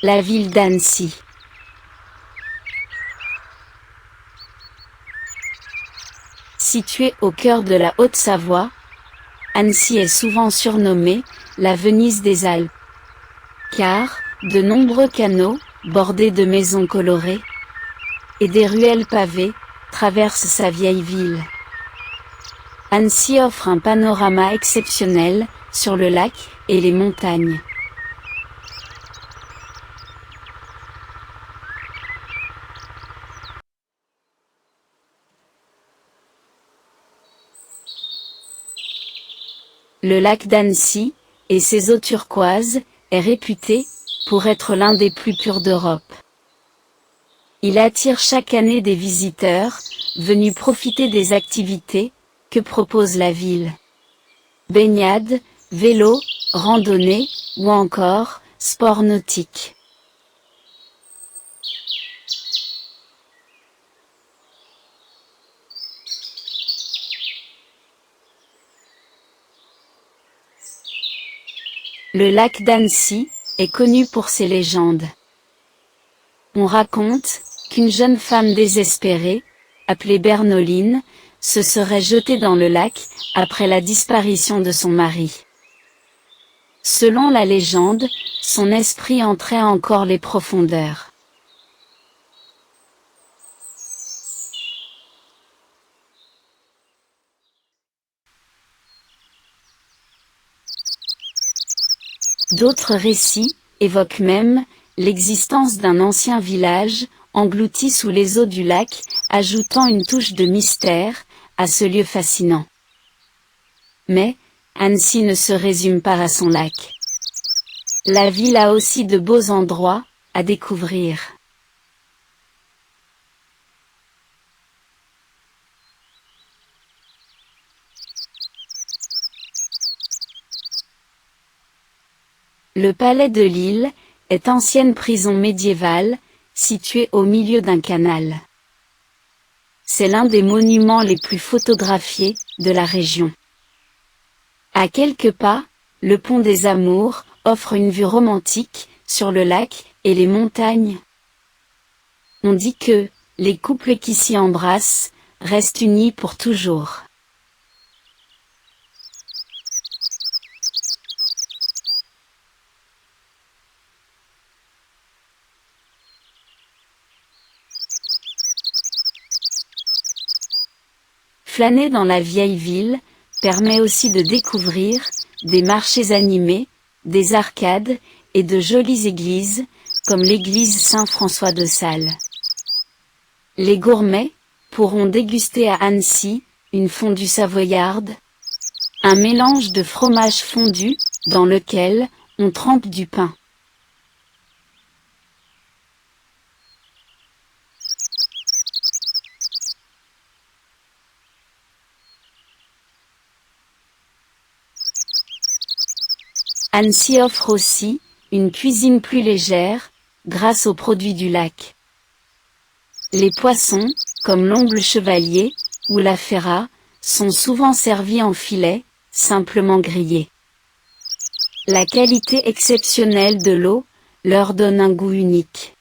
La ville d'Annecy. Située au cœur de la Haute-Savoie, Annecy est souvent surnommée la Venise des Alpes, car de nombreux canaux, bordés de maisons colorées, et des ruelles pavées, traversent sa vieille ville. Annecy offre un panorama exceptionnel sur le lac et les montagnes. Le lac d'Annecy, et ses eaux turquoises, est réputé pour être l'un des plus purs d'Europe. Il attire chaque année des visiteurs, venus profiter des activités que propose la ville. Baignade, vélo, randonnée, ou encore, sport nautique. Le lac d'Annecy est connu pour ses légendes. On raconte qu'une jeune femme désespérée, appelée Bernoline, se serait jetée dans le lac après la disparition de son mari. Selon la légende, son esprit entrait encore les profondeurs. D'autres récits évoquent même l'existence d'un ancien village, englouti sous les eaux du lac, ajoutant une touche de mystère à ce lieu fascinant. Mais, Annecy ne se résume pas à son lac. La ville a aussi de beaux endroits à découvrir. Le palais de Lille est ancienne prison médiévale, située au milieu d'un canal. C'est l'un des monuments les plus photographiés de la région. À quelques pas, le pont des Amours offre une vue romantique sur le lac et les montagnes. On dit que les couples qui s'y embrassent restent unis pour toujours. Flâner dans la vieille ville permet aussi de découvrir des marchés animés, des arcades et de jolies églises, comme l'église Saint-François de Sales. Les gourmets pourront déguster à Annecy une fondue savoyarde, un mélange de fromage fondu dans lequel on trempe du pain. Annecy offre aussi une cuisine plus légère, grâce aux produits du lac. Les poissons, comme l'omble chevalier ou la ferra, sont souvent servis en filet, simplement grillés. La qualité exceptionnelle de l'eau leur donne un goût unique.